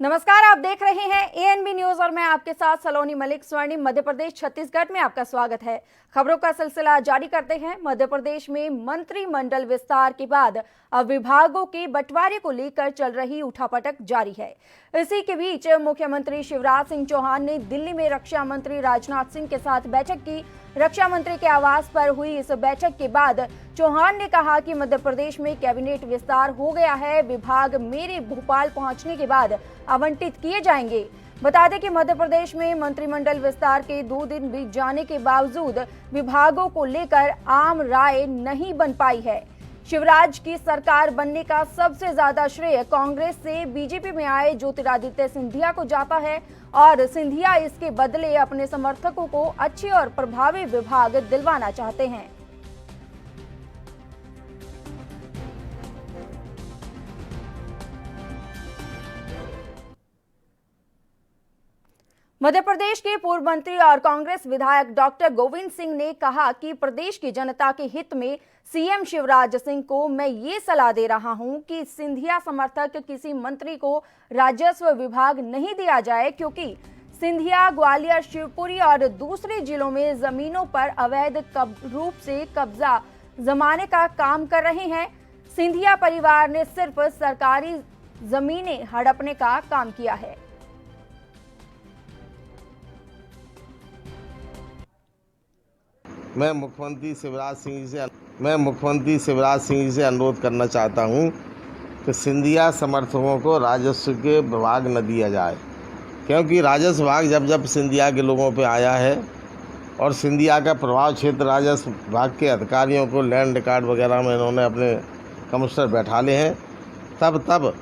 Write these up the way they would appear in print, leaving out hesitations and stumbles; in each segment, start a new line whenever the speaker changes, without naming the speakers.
नमस्कार, आप देख रहे हैं एएनबी न्यूज और मैं आपके साथ सलोनी मलिक। स्वर्णिम मध्य प्रदेश छत्तीसगढ़ में आपका स्वागत है। खबरों का सिलसिला जारी करते हैं। मध्य प्रदेश में मंत्रिमंडल विस्तार के बाद अब विभागों के बंटवारे को लेकर चल रही उठापटक जारी है। इसी के बीच मुख्यमंत्री शिवराज सिंह चौहान ने दिल्ली में रक्षा मंत्री राजनाथ सिंह के साथ बैठक की। रक्षा मंत्री के आवास पर हुई इस बैठक के बाद चौहान ने कहा कि मध्य प्रदेश में कैबिनेट विस्तार हो गया है, विभाग मेरे भोपाल पहुंचने के बाद आवंटित किए जाएंगे। बता दें कि मध्य प्रदेश में मंत्रिमंडल विस्तार के 2 दिन बीत जाने के बावजूद विभागों को लेकर आम राय नहीं बन पाई है। शिवराज की सरकार बनने का सबसे ज्यादा श्रेय कांग्रेस से बीजेपी में आए ज्योतिरादित्य सिंधिया को जाता है और सिंधिया इसके बदले अपने समर्थकों को अच्छे और प्रभावी विभाग दिलवाना चाहते हैं। मध्य प्रदेश के पूर्व मंत्री और कांग्रेस विधायक डॉक्टर गोविंद सिंह ने कहा कि प्रदेश की जनता के हित में सीएम शिवराज सिंह को मैं ये सलाह दे रहा हूं कि सिंधिया समर्थक किसी मंत्री को राजस्व विभाग नहीं दिया जाए, क्योंकि सिंधिया ग्वालियर, शिवपुरी और दूसरे जिलों में जमीनों पर अवैध रूप से कब्जा जमाने का काम कर रहे हैं। सिंधिया परिवार ने सिर्फ सरकारी जमीनें हड़पने का काम किया है।
मैं मुख्यमंत्री शिवराज सिंह जी से अनुरोध करना चाहता हूं कि सिंधिया समर्थकों को राजस्व के विभाग न दिया जाए, क्योंकि राजस्व विभाग जब जब सिंधिया के लोगों पे आया है और सिंधिया का प्रभाव क्षेत्र राजस्व विभाग के अधिकारियों को लैंड रिकॉर्ड वगैरह में इन्होंने अपने कमिश्नर बैठा ले हैं, तब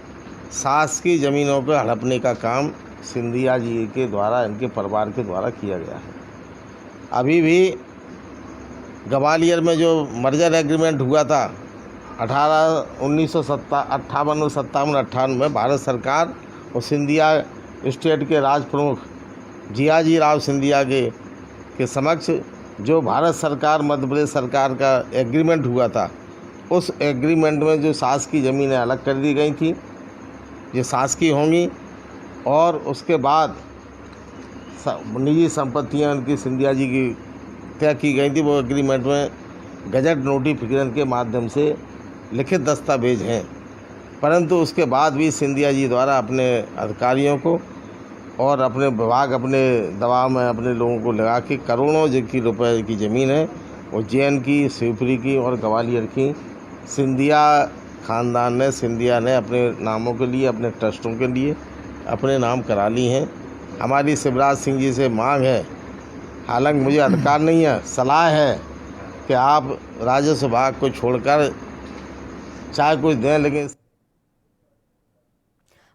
शासकीय ज़मीनों पर हड़पने का काम सिंधिया जी के द्वारा, इनके परिवार के द्वारा किया गया है। अभी भी ग्वालियर में जो मर्जर एग्रीमेंट हुआ था 1958 में भारत सरकार और सिंधिया स्टेट के राज प्रमुख जियाजी राव सिंधिया के समक्ष जो भारत सरकार मध्य प्रदेश सरकार का एग्रीमेंट हुआ था, उस एग्रीमेंट में जो शासकीय ज़मीनें अलग कर दी गई थी, ये शासकीय होंगी, और उसके बाद निजी संपत्तियां उनकी सिंधिया जी की तय की गई थी। वो एग्रीमेंट में गजट नोटिफिकेशन के माध्यम से लिखित दस्तावेज हैं, परंतु उसके बाद भी सिंधिया जी द्वारा अपने अधिकारियों को और अपने विभाग अपने दबाव में अपने लोगों को लगा के करोड़ों रुपए की ज़मीन है वो जैन की, शिवपुरी की और ग्वालियर की सिंधिया ख़ानदान ने, सिंधिया ने अपने नामों के लिए, अपने ट्रस्टों के लिए अपने नाम करा ली हैं। हमारी शिवराज सिंह जी से मांग है, हालांकि मुझे अधिकार नहीं है, सलाह है कि आप राजस्व विभाग को छोड़कर चाहे कुछ दें, लेकिन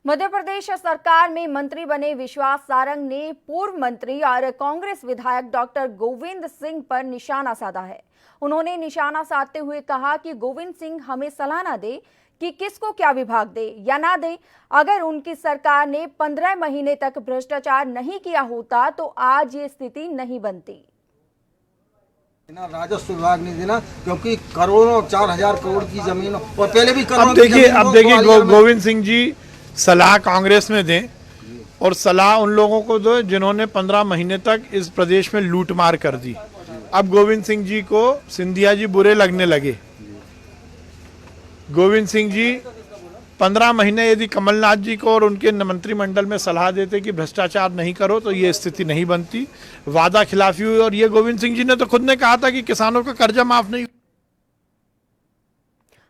मध्य प्रदेश सरकार में मंत्री बने विश्वास सारंग ने पूर्व मंत्री और कांग्रेस विधायक डॉक्टर गोविंद सिंह पर निशाना साधा है। उन्होंने निशाना साधते हुए कहा कि गोविंद सिंह हमें सलाह न दे कि किसको क्या विभाग दे या ना दे। अगर उनकी सरकार ने 15 महीने तक भ्रष्टाचार नहीं किया होता तो आज ये स्थिति नहीं बनती।
राजस्व विभाग नहीं देना, क्योंकि करोड़ों 4000 करोड़ की जमीन और पहले भी
अब देखिए गोविंद सिंह जी सलाह कांग्रेस में दें और सलाह उन लोगों को दो जिन्होंने 15 महीने तक इस प्रदेश में लूटमार कर दी। अब गोविंद सिंह जी को सिंधिया जी बुरे लगने लगे। गोविंद सिंह जी 15 महीने यदि कमलनाथ जी को और उनके मंत्रिमंडल में सलाह देते कि भ्रष्टाचार नहीं करो तो ये स्थिति नहीं बनती। वादा खिलाफी हुई, और ये गोविंद सिंह जी ने तो खुद ने कहा था कि किसानों का कर्जा माफ नहीं।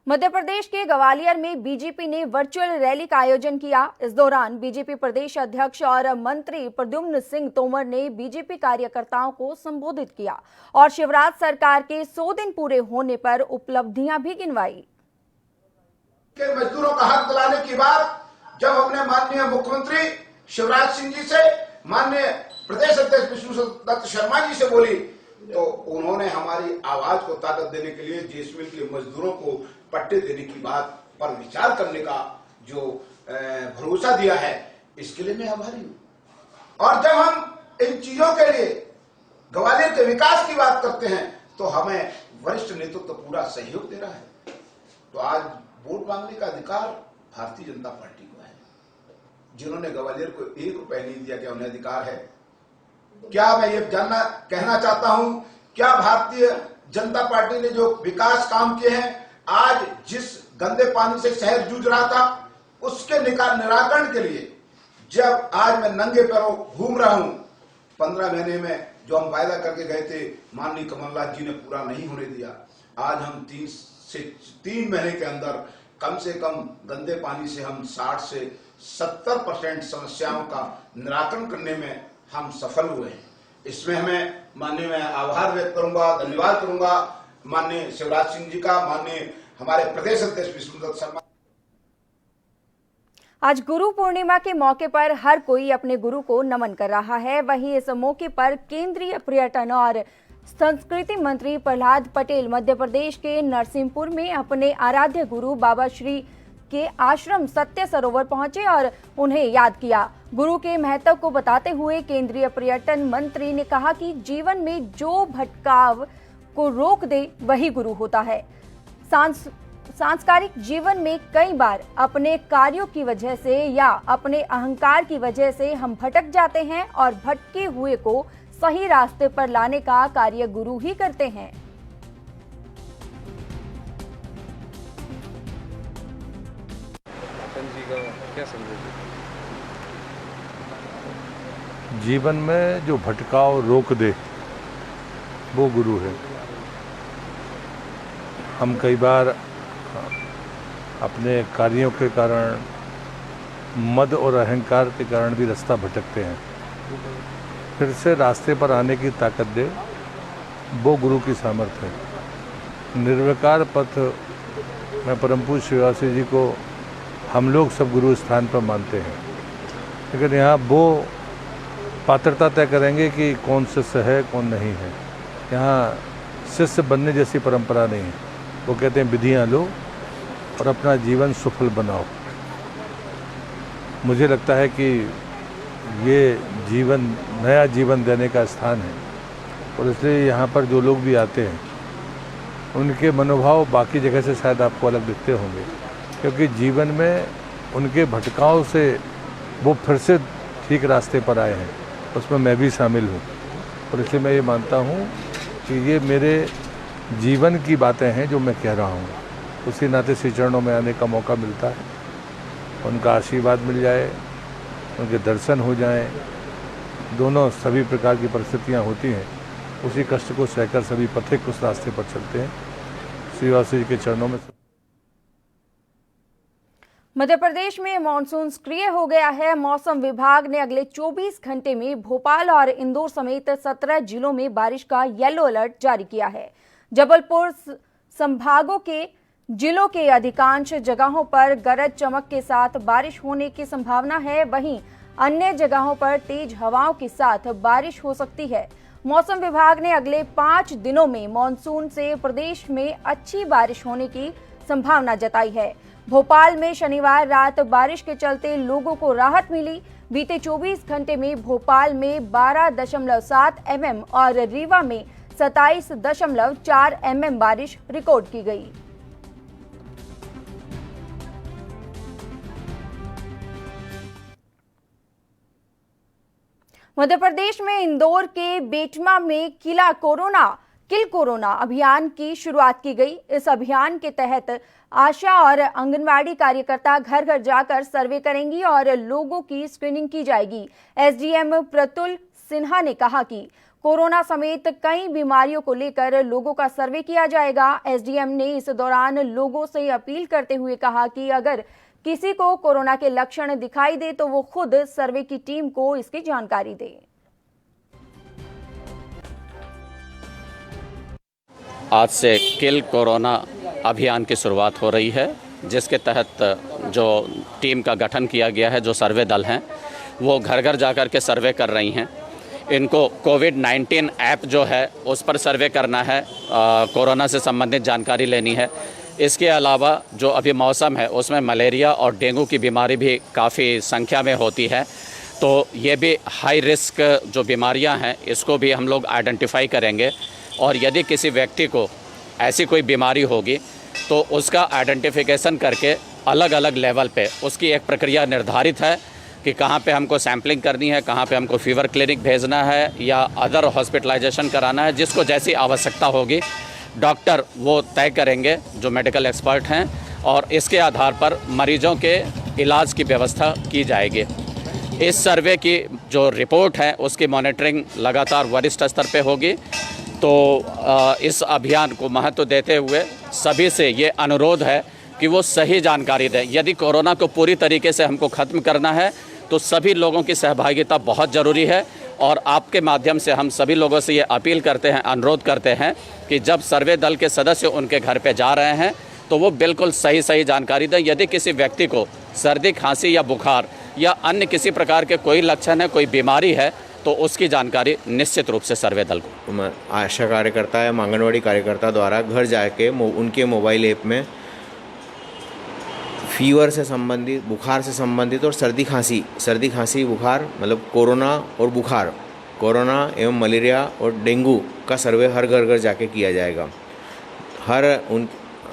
मध्य प्रदेश के ग्वालियर में बीजेपी ने वर्चुअल रैली का आयोजन किया। इस दौरान बीजेपी प्रदेश अध्यक्ष और मंत्री प्रद्युम्न सिंह तोमर ने बीजेपी कार्यकर्ताओं को संबोधित किया और शिवराज सरकार के 100 दिन पूरे होने पर उपलब्धियां भी गिनवाई।
के मजदूरों का हक दिलाने की बात जब हमने माननीय मुख्यमंत्री शिवराज सिंह जी से, माननीय प्रदेश अध्यक्ष विष्णुदत्त शर्मा जी से बोली, तो उन्होंने हमारी आवाज को ताकत देने के लिए जेएसपीएल के मजदूरों को पट्टे देने की बात पर विचार करने का जो भरोसा दिया है, इसके लिए मैं आभारी हूं। और जब हम इन चीजों के लिए ग्वालियर के विकास की बात करते हैं तो हमें वरिष्ठ नेतृत्व पूरा सहयोग दे रहा है। तो आज वोट मांगने का अधिकार भारतीय जनता पार्टी को है। जिन्होंने ग्वालियर को 1 रुपए नहीं दिया, क्या उन्हें अधिकार है? क्या मैं ये कहना चाहता हूं, क्या भारतीय जनता पार्टी ने जो विकास काम किए हैं, आज जिस गंदे पानी से शहर जूझ रहा था, उसके निराकरण के लिए जब आज मैं नंगे पैरों घूम रहा हूं, 15 महीने में जो हम वायदा करके गए थे, माननीय कमलनाथ जी ने पूरा नहीं होने दिया। आज हम 3 महीने के अंदर कम से कम गंदे पानी से हम 60 से 70% समस्याओं का निराकरण करने में हम सफल हुए हैं। इसमें हमें माननीय मैं आभार व्यक्त करूंगा, धन्यवाद करूंगा माननीय शिवराज सिंह जी का, माननीय हमारे प्रदेश अध्यक्ष विष्णुदत्त शर्मा।
आज गुरु पूर्णिमा के मौके पर हर कोई अपने गुरु को नमन कर रहा है। वहीं इस मौके पर केंद्रीय पर्यटन और संस्कृति मंत्री प्रहलाद पटेल मध्य प्रदेश के नरसिंहपुर में अपने आराध्य गुरु बाबा श्री के आश्रम सत्य सरोवर पहुंचे और उन्हें याद किया। गुरु के महत्व को बताते हुए केंद्रीय पर्यटन मंत्री ने कहा कि जीवन में जो भटकाव को रोक दे वही गुरु होता है। सांस्कारिक जीवन में कई बार अपने कार्यों की वजह से या अपने अहंकार की वजह से हम भटक जाते हैं और भटके हुए को सही रास्ते पर लाने का कार्य गुरु ही करते हैं।
जीवन में जो भटकाव रोक दे वो गुरु है। हम कई बार अपने कार्यों के कारण, मद और अहंकार के कारण भी रास्ता भटकते हैं। फिर से रास्ते पर आने की ताकत दे वो गुरु की सामर्थ्य है। निर्विकार पथ में परम पूज्य शिवासी जी को हम लोग सब गुरु स्थान पर मानते हैं, लेकिन यहाँ वो पात्रता तय करेंगे कि कौन शिष्य है कौन नहीं है। यहाँ शिष्य बनने जैसी परंपरा नहीं है। वो कहते हैं विधियाँ लो और अपना जीवन सफल बनाओ। मुझे लगता है कि ये जीवन, नया जीवन देने का स्थान है और इसलिए यहाँ पर जो लोग भी आते हैं उनके मनोभाव बाकी जगह से शायद आपको अलग दिखते होंगे, क्योंकि जीवन में उनके भटकाव से वो फिर से ठीक रास्ते पर आए हैं। उसमें मैं भी शामिल हूँ और इसलिए मैं ये मानता हूँ कि ये मेरे जीवन की बातें हैं जो मैं कह रहा हूँ। उसी नाते श्री चरणों में आने का मौका मिलता है, उनका आशीर्वाद मिल जाए, उनके दर्शन हो जाएं। दोनों सभी प्रकार की परिस्थितियाँ होती हैं, उसी कष्ट को सहकर सभी पथिक उस रास्ते पर चलते हैं। श्रीवासी जी के चरणों में।
मध्य प्रदेश में मानसून सक्रिय हो गया है। मौसम विभाग ने अगले 24 घंटे में भोपाल और इंदौर समेत 17 जिलों में बारिश का येलो अलर्ट जारी किया है। जबलपुर संभागों के जिलों के अधिकांश जगहों पर गरज चमक के साथ बारिश होने की संभावना है। वहीं अन्य जगहों पर तेज हवाओं के साथ बारिश हो सकती है। मौसम विभाग ने अगले 5 दिनों में मानसून से प्रदेश में अच्छी बारिश होने की संभावना जताई है। भोपाल में शनिवार रात बारिश के चलते लोगों को राहत मिली। बीते 24 घंटे में भोपाल में 12.7 mm और रीवा में 27.4 mm बारिश रिकॉर्ड की गई। मध्य प्रदेश में इंदौर के बेटमा में किल कोरोना अभियान की शुरुआत की गई। इस अभियान के तहत आशा और आंगनवाड़ी कार्यकर्ता घर घर जाकर सर्वे करेंगी और लोगों की स्क्रीनिंग की जाएगी। एसडीएम प्रतुल सिन्हा ने कहा कि कोरोना समेत कई बीमारियों को लेकर लोगों का सर्वे किया जाएगा। एसडीएम ने इस दौरान लोगों से अपील करते हुए कहा कि अगर किसी को कोरोना के लक्षण दिखाई दे तो वो खुद सर्वे की टीम को इसकी जानकारी दे।
आज से किल कोरोना अभियान की शुरुआत हो रही है, जिसके तहत जो टीम का गठन किया गया है, जो सर्वे दल हैं वो घर घर जाकर के सर्वे कर रही हैं। इनको कोविड-19 ऐप जो है उस पर सर्वे करना है, कोरोना से संबंधित जानकारी लेनी है। इसके अलावा जो अभी मौसम है उसमें मलेरिया और डेंगू की बीमारी भी काफ़ी संख्या में होती है, तो ये भी हाई रिस्क जो बीमारियां हैं इसको भी हम लोग आइडेंटिफाई करेंगे और यदि किसी व्यक्ति को ऐसी कोई बीमारी होगी तो उसका आइडेंटिफिकेशन करके अलग अलग लेवल पे उसकी एक प्रक्रिया निर्धारित है कि कहाँ पे हमको सैम्पलिंग करनी है, कहाँ पे हमको फीवर क्लिनिक भेजना है या अदर हॉस्पिटलाइजेशन कराना है। जिसको जैसी आवश्यकता होगी डॉक्टर वो तय करेंगे जो मेडिकल एक्सपर्ट हैं, और इसके आधार पर मरीजों के इलाज की व्यवस्था की जाएगी। इस सर्वे की जो रिपोर्ट है उसकी मॉनिटरिंग लगातार वरिष्ठ स्तर पे होगी। तो इस अभियान को महत्व देते हुए सभी से ये अनुरोध है कि वो सही जानकारी दें। यदि कोरोना को पूरी तरीके से हमको ख़त्म करना है तो सभी लोगों की सहभागिता बहुत ज़रूरी है, और आपके माध्यम से हम सभी लोगों से ये अपील करते हैं, अनुरोध करते हैं कि जब सर्वे दल के सदस्य उनके घर पे जा रहे हैं तो वो बिल्कुल सही जानकारी दें। यदि किसी व्यक्ति को सर्दी, खांसी या बुखार या अन्य किसी प्रकार के कोई लक्षण है, कोई बीमारी है, तो उसकी जानकारी निश्चित रूप से सर्वे दल को,
आशा कार्यकर्ता या आंगनवाड़ी कार्यकर्ता द्वारा घर जाके उनके मोबाइल ऐप में फीवर से संबंधित, बुखार से संबंधित और सर्दी खांसी बुखार मतलब कोरोना और बुखार, कोरोना एवं मलेरिया और डेंगू का सर्वे हर घर जाके किया जाएगा। हर उन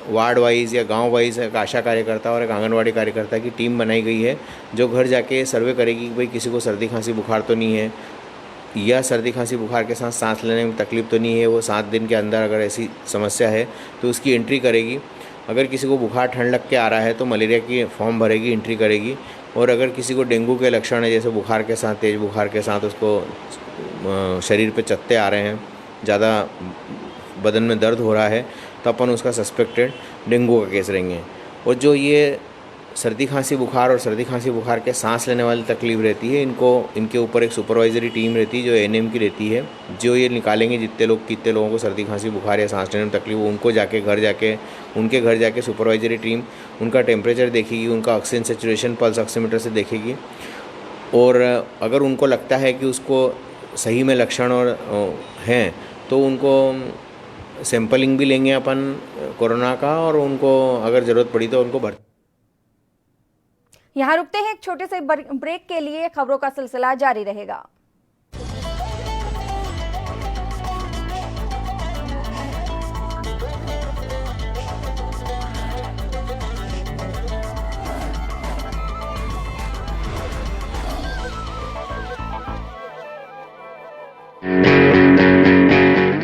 वार्ड वाइज या गांव वाइज एक आशा कार्यकर्ता और एक आंगनवाड़ी कार्यकर्ता की टीम बनाई गई है जो घर जाके सर्वे करेगी कि भाई किसी को सर्दी खांसी बुखार तो नहीं है, या सर्दी खांसी बुखार के साथ सांस लेने में तकलीफ़ तो नहीं है। वो 7 दिन के अंदर अगर ऐसी समस्या है तो उसकी एंट्री करेगी। अगर किसी को बुखार ठंड लग के आ रहा है तो मलेरिया की फॉर्म भरेगी, एंट्री करेगी। और अगर किसी को डेंगू के लक्षण है, जैसे बुखार के साथ, तेज़ बुखार के साथ उसको शरीर पे चत्ते आ रहे हैं, ज़्यादा बदन में दर्द हो रहा है, तो अपन उसका सस्पेक्टेड डेंगू का केस रहेंगे। और जो ये सर्दी खांसी बुखार और सर्दी खांसी बुखार के सांस लेने वाली तकलीफ़ रहती है, इनके ऊपर एक सुपरवाइजरी टीम रहती है जो एएनएम की रहती है, जो ये निकालेंगे कितने लोगों को सर्दी खांसी बुखार या सांस लेने में तकलीफ, उनको उनके घर जाके सुपरवाइजरी टीम उनका टेम्परेचर देखेगी, उनका ऑक्सीजन सेचुरेशन पल्स ऑक्सीमीटर से देखेगी। और अगर उनको लगता है कि उसको सही में लक्षण और हैं तो उनको सैंपलिंग भी लेंगे अपन कोरोना का, और उनको अगर ज़रूरत पड़ी तो उनको भर्ती।
यहाँ रुकते हैं एक छोटे से ब्रेक के लिए, खबरों का सिलसिला जारी रहेगा।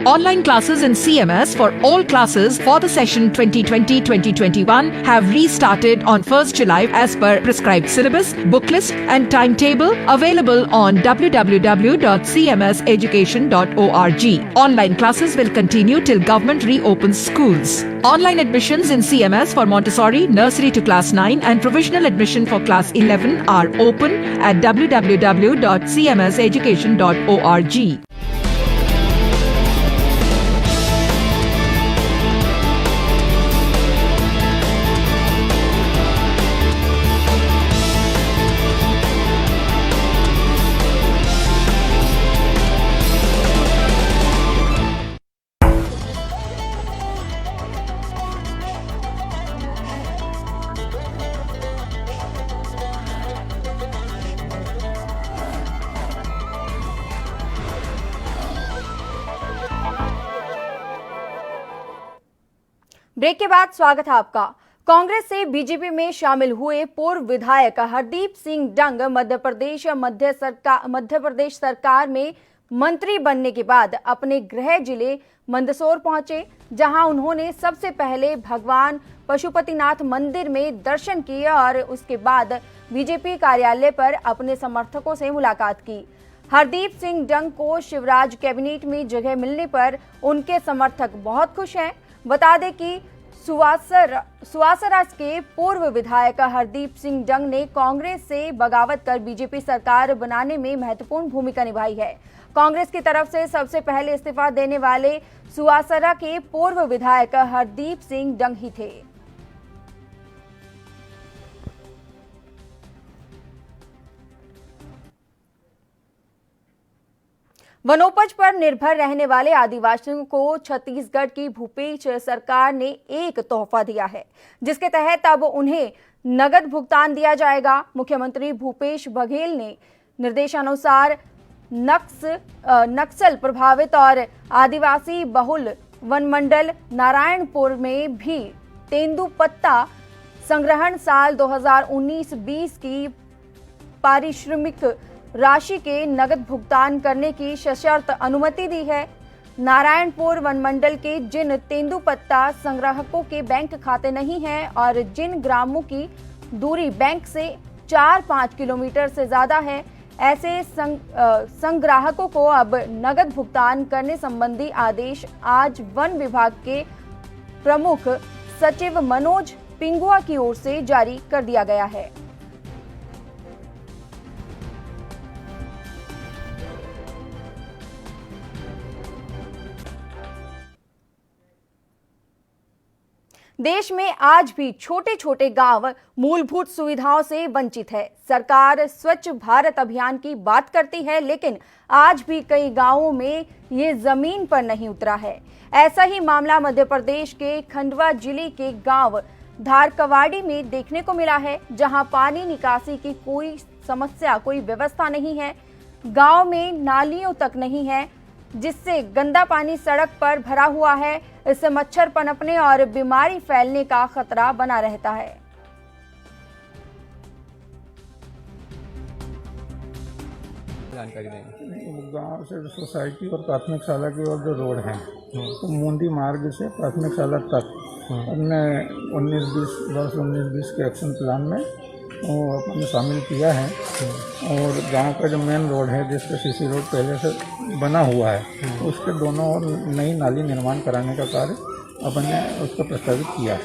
Online classes in CMS for all classes for the session 2020-2021 have restarted on 1st July as per prescribed syllabus, book list and timetable available on www.cmseducation.org. Online classes will continue till government reopens schools. Online admissions in CMS for Montessori, nursery to class 9 and provisional admission for class 11 are open at www.cmseducation.org.
Break के बाद स्वागत है आपका। कांग्रेस से BJP में शामिल हुए पूर्व विधायक हरदीप सिंह डंग मध्य प्रदेश सरकार में मंत्री बनने के बाद अपने गृह जिले मंदसौर पहुंचे, जहां उन्होंने सबसे पहले भगवान पशुपतिनाथ मंदिर में दर्शन किए और उसके बाद बीजेपी कार्यालय पर अपने समर्थकों से मुलाकात की। हरदीप सिंह डंग को शिवराज कैबिनेट में जगह मिलने पर उनके समर्थक बहुत खुश हैं। बता दें कि सुवासरा के पूर्व विधायक हरदीप सिंह डंग ने कांग्रेस से बगावत कर बीजेपी सरकार बनाने में महत्वपूर्ण भूमिका निभाई है। कांग्रेस की तरफ से सबसे पहले इस्तीफा देने वाले सुवासरा के पूर्व विधायक हरदीप सिंह डंग ही थे। वनोपज पर निर्भर रहने वाले आदिवासियों को छत्तीसगढ़ की भूपेश सरकार ने एक तोहफा दिया है, जिसके तहत अब उन्हें नगद भुगतान दिया जाएगा। मुख्यमंत्री भूपेश बघेल ने निर्देशानुसार नक्सल प्रभावित और आदिवासी बहुल वनमंडल नारायणपुर में भी तेंदुपत्ता संग्रहण साल 2019-20 की पारिश्रमिक राशि के नगद भुगतान करने की सशर्त अनुमति दी है। नारायणपुर वनमंडल के जिन तेंदुपत्ता संग्राहकों के बैंक खाते नहीं हैं और जिन ग्रामों की दूरी बैंक से 4-5 किलोमीटर से ज्यादा है, ऐसे संग्राहकों को अब नगद भुगतान करने संबंधी आदेश आज वन विभाग के प्रमुख सचिव मनोज पिंगुआ की ओर से जारी कर दिया गया है। देश में आज भी छोटे छोटे गांव मूलभूत सुविधाओं से वंचित है। सरकार स्वच्छ भारत अभियान की बात करती है, लेकिन आज भी कई गांवों में ये जमीन पर नहीं उतरा है। ऐसा ही मामला मध्य प्रदेश के खंडवा जिले के गांव धारकवाड़ी में देखने को मिला है, जहां पानी निकासी की कोई समस्या, कोई व्यवस्था नहीं है। गांव में नालियों तक नहीं है, जिससे गंदा पानी सड़क पर भरा हुआ है। इससे मच्छर पनपने और बीमारी फैलने का खतरा बना रहता है।
जानकारी देंगे। गांव से सोसाइटी और प्राथमिक शाला की ओर जो रोड है, तो मुंडी मार्ग से प्राथमिक शाला तक हमने 19-20 के एक्शन प्लान में वो अपने शामिल किया है। और गांव का जो मेन रोड है, जिसका सीसी रोड पहले से बना हुआ है, उसके दोनों ओर नई नाली निर्माण कराने का कार्य अपने उसको प्रस्तावित किया है।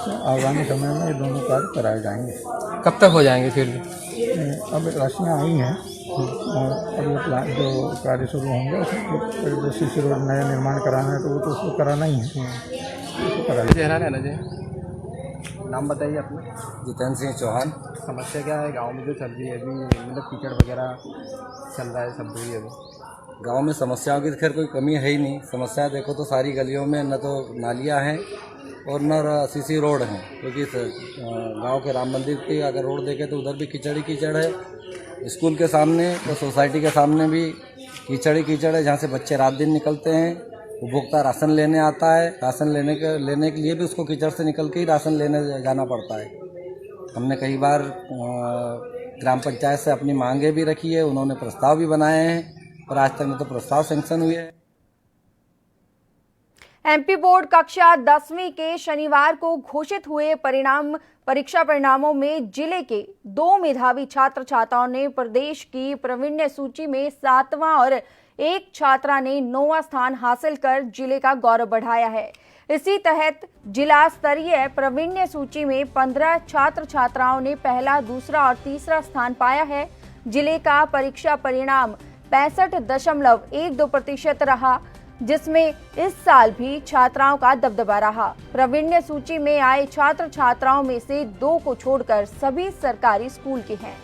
तो आगामी समय में ये दोनों कार्य कराए जाएंगे।
कब तक हो जाएंगे फिर?
अब राशियाँ आई हैं और अब ये प्लान जो कार्य शुरू होंगे, उसमें जो सीसी रोड नया निर्माण कराना है तो वो तो उसको कराना ही है, उसको कराइए।
चेहरा लेना जी।
नाम बताइए अपना।
जितेंद्र सिंह चौहान।
समस्या क्या है गांव में जो चल रही है अभी, मतलब कीचड़ वगैरह चल रहा है, सब हुई है वो।
गांव में समस्याओं की तो खैर कोई कमी है ही नहीं। समस्या देखो तो सारी गलियों में न तो नालियां हैं और न सीसी रोड हैं, क्योंकि गांव के राम मंदिर की अगर रोड देखें तो उधर भी कीचड़ ही कीचड़ है। स्कूल के सामने तो सोसाइटी के सामने भी कीचड़ ही कीचड़ है, जहाँ से बच्चे रात दिन निकलते हैं। उपभोक्ता राशन लेने आता है, राशन लेने के लिए भी उसको कीचड़ से निकल के ही राशन लेने जाना पड़ता है। हमने कई बार ग्राम पंचायत से अपनी मांगे भी रखी है, उन्होंने प्रस्ताव भी बनाए हैं, पर आज तक में तो प्रस्ताव सैंक्शन हुए हैं।
एमपी बोर्ड कक्षा 10वीं के शनिवार को घोषित हुए परीक्षा परिणामों में जिले के 2 मेधावी छात्र छात्राओं ने प्रदेश की प्रावीण्य सूची में 7वां और एक छात्रा ने 9वां स्थान हासिल कर जिले का गौरव बढ़ाया है। इसी तहत जिला स्तरीय प्रावीण्य सूची में 15 छात्र छात्राओं ने पहला, दूसरा और तीसरा स्थान पाया है। जिले का परीक्षा परिणाम 65.12% रहा, जिसमें इस साल भी छात्राओं का दबदबा रहा। प्रावीण्य सूची में आए छात्र छात्राओं में से 2 को छोड़कर सभी सरकारी स्कूल के हैं।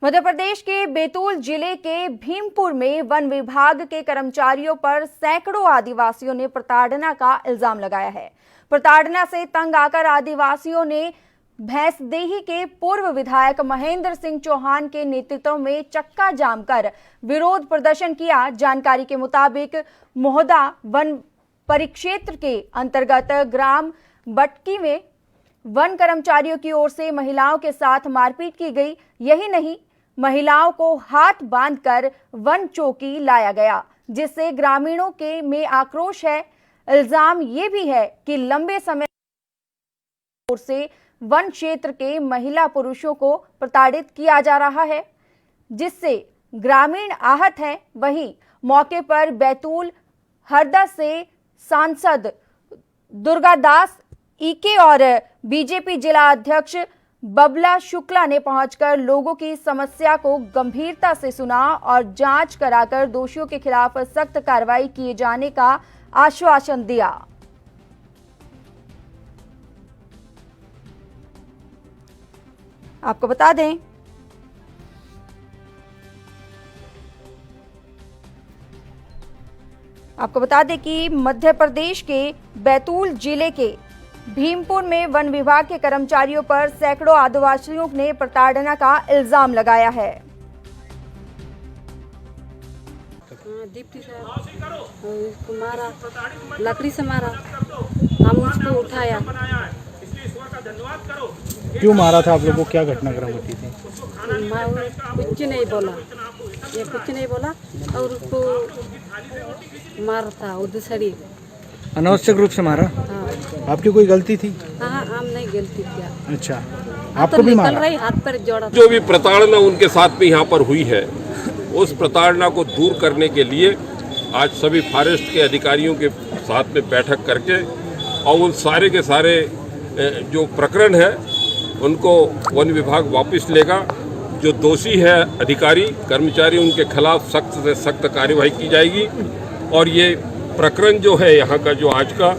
मध्य प्रदेश के बैतूल जिले के भीमपुर में वन विभाग के कर्मचारियों पर सैकड़ों आदिवासियों ने प्रताड़ना का इल्जाम लगाया है। प्रताड़ना से तंग आकर आदिवासियों ने भैंसदेही के पूर्व विधायक महेंद्र सिंह चौहान के नेतृत्व में चक्का जाम कर विरोध प्रदर्शन किया। जानकारी के मुताबिक मोहदा वन परिक्षेत्र के अंतर्गत ग्राम बटकी में वन कर्मचारियों की ओर से महिलाओं के साथ मारपीट की गई। यही नहीं, महिलाओं को हाथ बांधकर वन चौकी लाया गया, जिससे ग्रामीणों के में आक्रोश है। इल्जाम ये भी है कि लंबे समय ओर से वन क्षेत्र के महिला पुरुषों को प्रताड़ित किया जा रहा है, जिससे ग्रामीण आहत हैं। वहीं मौके पर बैतूल हरदा से सांसद दुर्गादास ईके और बीजेपी जिला अध्यक्ष बबला शुक्ला ने पहुंचकर लोगों की समस्या को गंभीरता से सुना और जांच कराकर दोषियों के खिलाफ सख्त कार्रवाई किए जाने का आश्वासन दिया। आपको बता दें कि मध्य प्रदेश के बैतूल जिले के भीमपुर में वन विभाग के कर्मचारियों पर सैकड़ों आदिवासियों ने प्रताड़ना का इल्जाम लगाया है।
दीप्ति साहब और इसको मारा, लकड़ी से मारा। हम उसको उठाया।
क्यों मारा था आप लोगों को, क्या घटनाक्रम होती थी?
कुछ नहीं बोला, ये कुछ नहीं बोला और उसको मारा था वो दूसरी।
अनावश्यक रूप से मारा?
हाँ।
आपकी कोई गलती थी?
हाँ, हम नहीं गलती किया।
अच्छा, आपको भी मारा?
हाथ पर जोड़ा।
जो भी प्रताड़ना उनके साथ में यहाँ पर हुई है, उस प्रताड़ना को दूर करने के लिए आज सभी फॉरेस्ट के अधिकारियों के साथ में बैठक करके और उन सारे के सारे जो प्रकरण है उनको वन विभाग वापस लेगा। जो दोषी है अधिकारी कर्मचारी, उनके खिलाफ सख्त से सख्त कार्यवाही की जाएगी। और ये प्रकरण जो है यहाँ का जो आज का,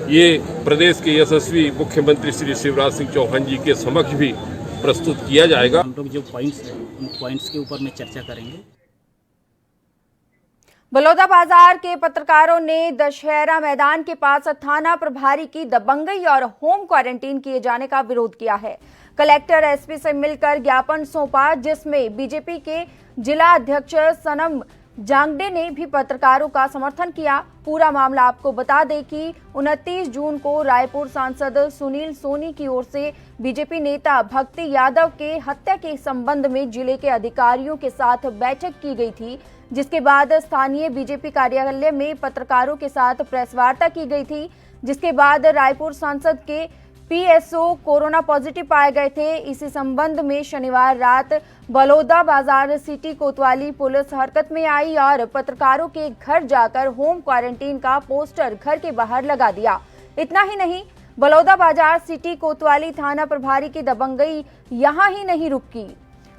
ये प्रदेश के यशस्वी मुख्यमंत्री श्री शिवराज सिंह चौहान जी के समक्ष भी प्रस्तुत किया जाएगा।
हम लोग जो पॉइंट्स हैं उन पॉइंट्स के ऊपर में चर्चा करेंगे।
बलौदा बाजार के पत्रकारों ने दशहरा मैदान के पास थाना प्रभारी की दबंगई और होम क्वारंटीन किए जाने का विरोध किया है। कलेक्टर एसपी से मिलकर ज्ञापन सौंपा, जिसमें बीजेपी के जिला अध्यक्ष सनम जांगडे ने भी पत्रकारों का समर्थन किया। पूरा मामला आपको बता दें कि 29 जून को रायपुर सांसद सुनील सोनी की ओर से बीजेपी नेता भक्ति यादव के हत्या के संबंध में जिले के अधिकारियों के साथ बैठक की गई थी, जिसके बाद स्थानीय बीजेपी कार्यालय में पत्रकारों के साथ प्रेस वार्ता की गई थी। जिसके बाद रायपुर सांसद के पीएसओ कोरोना पॉजिटिव पाए गए थे। इसी संबंध में शनिवार रात बलौदा बाजार सिटी कोतवाली पुलिस हरकत में आई और पत्रकारों के घर जाकर होम क्वारंटीन का पोस्टर घर के बाहर लगा दिया। इतना ही नहीं, बलौदा बाजार सिटी कोतवाली थाना प्रभारी की दबंगई यहां ही नहीं रुकी।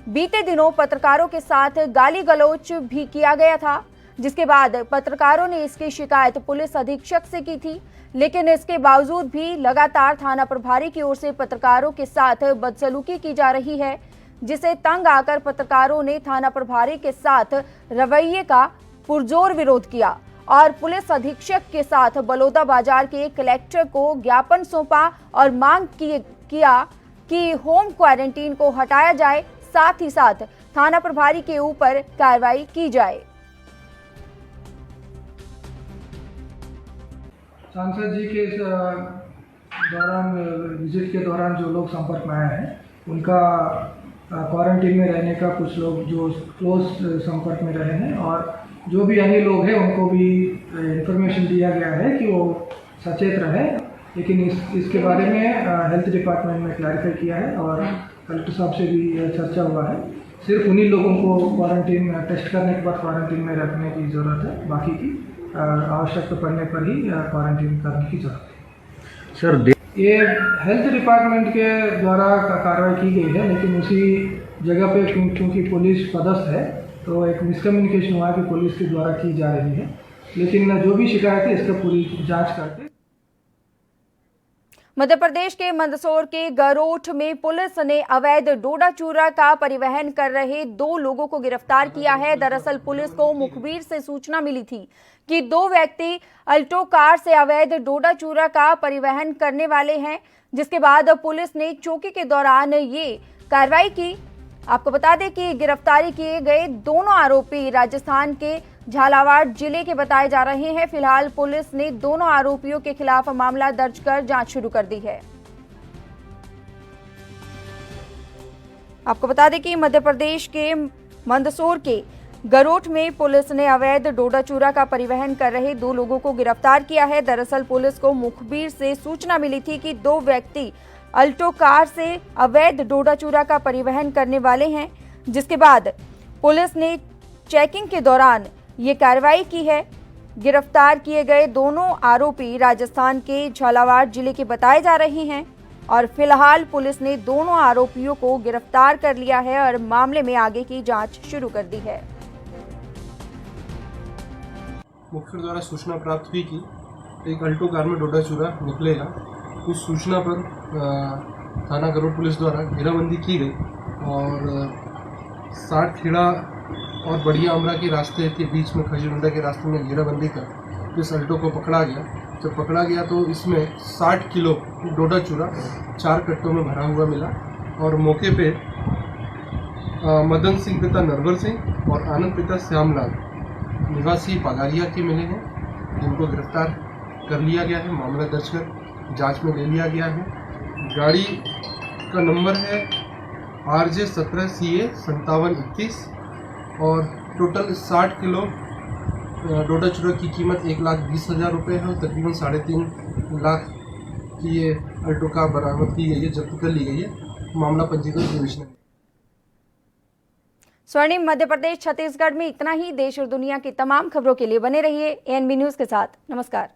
बीते दिनों पत्रकारों के साथ गाली गलौच भी किया गया था, जिसके बाद पत्रकारों ने इसकी शिकायत पुलिस अधीक्षक से की थी। लेकिन इसके बावजूद भी लगातार थाना प्रभारी की ओर से पत्रकारों के साथ बदसलूकी की जा रही है, जिसे तंग आकर पत्रकारों ने थाना प्रभारी के साथ रवैये का पुरजोर विरोध किया और पुलिस अधीक्षक के साथ बलौदा बाजार के कलेक्टर को ज्ञापन सौंपा और मांग किया कि होम क्वारंटीन को हटाया जाए, साथ ही साथ थाना प्रभारी के ऊपर कार्रवाई की जाए।
सांसद जी के दौरान विजिट के दौरान जो लोग संपर्क में आए हैं उनका क्वारंटीन में रहने का, कुछ लोग जो क्लोज संपर्क में रहे हैं और जो भी अन्य लोग हैं उनको भी इंफॉर्मेशन दिया गया है कि वो सचेत रहे। लेकिन इसके बारे में हेल्थ डिपार्टमेंट में क्लैरिफाई किया है और कलेक्टर साहब से भी चर्चा हुआ है। सिर्फ उन्हीं लोगों को क्वारंटीन टेस्ट करने के बाद क्वारंटीन में रखने की ज़रूरत है, बाकी की आवश्यकता पड़ने पर ही क्वारंटीन करने की जरूरत है। सर, ये हेल्थ डिपार्टमेंट के द्वारा कार्रवाई की गई है, लेकिन उसी जगह पे क्योंकि पुलिस पदस्थ है तो एक मिसकम्युनिकेशन हुआ कि पुलिस के द्वारा की जा रही है। लेकिन जो भी शिकायत है इसका पूरी जांच करके।
मध्य प्रदेश के मंदसौर के गरोठ में पुलिस ने अवैध डोडा चूरा का परिवहन कर रहे 2 लोगों को गिरफ्तार किया है। दरअसल पुलिस को मुखबिर से सूचना मिली थी कि 2 व्यक्ति अल्टो कार से अवैध डोडा चूरा का परिवहन करने वाले हैं, जिसके बाद पुलिस ने चौकी के दौरान ये कार्रवाई की। आपको बता दें कि गिरफ्तारी किए गए दोनों आरोपी राजस्थान के झालावाड़ जिले के बताए जा रहे हैं। फिलहाल पुलिस ने दोनों आरोपियों के खिलाफ मामला दर्ज कर जांच शुरू कर दी है। आपको बता दें कि मध्य प्रदेश के मंदसौर के गरोठ में पुलिस ने अवैध डोडा चूरा का परिवहन कर रहे 2 लोगों को गिरफ्तार किया है। दरअसल पुलिस को मुखबिर से सूचना मिली थी कि 2 व्यक्ति अल्टो कार से अवैध डोडा चूरा का परिवहन करने वाले हैं, जिसके बाद पुलिस ने चेकिंग के दौरान ये कार्रवाई की है। गिरफ्तार किए गए दोनों आरोपी राजस्थान के झालावाड़ जिले के बताए जा रहे हैं और फिलहाल पुलिस ने दोनों आरोपियों को गिरफ्तार कर लिया है और मामले में आगे की जांच शुरू कर दी है।
मुखबिर द्वारा सूचना प्राप्त हुई कि एक अल्टो कार में डोडा चूरा निकलेगा। उस सूचना पर थाना गरुड़ पुलिस द्वारा घेराबंदी की गई और 60 खेड़ा और बढ़िया अमरा के रास्ते के बीच में खजूरंडा के रास्ते में घेराबंदी कर इस अल्टो को पकड़ा गया। जब पकड़ा गया तो इसमें 60 किलो डोडा चूरा 4 कट्टों में भरा हुआ मिला और मौके पे मदन सिंह पिता नरवर सिंह और आनंद पिता श्यामलाल निवासी पगारिया के मिले हैं, जिनको गिरफ्तार कर लिया गया है। मामला दर्ज कर जांच में ले लिया गया है। गाड़ी का नंबर है RJ 17 CA 5731 और टोटल 60 किलो डोडा चूरा की कीमत 1,20,000 रुपये है और तकरीबन 3.5 लाख की ये अल्टो कार बरामद की गई है, जब्त कर ली गई है। मामला पंजीकृत डिवीजन।
स्वर्णिम मध्य प्रदेश छत्तीसगढ़ में इतना ही। देश और दुनिया की तमाम खबरों के लिए बने रहिए ANB न्यूज के साथ। नमस्कार।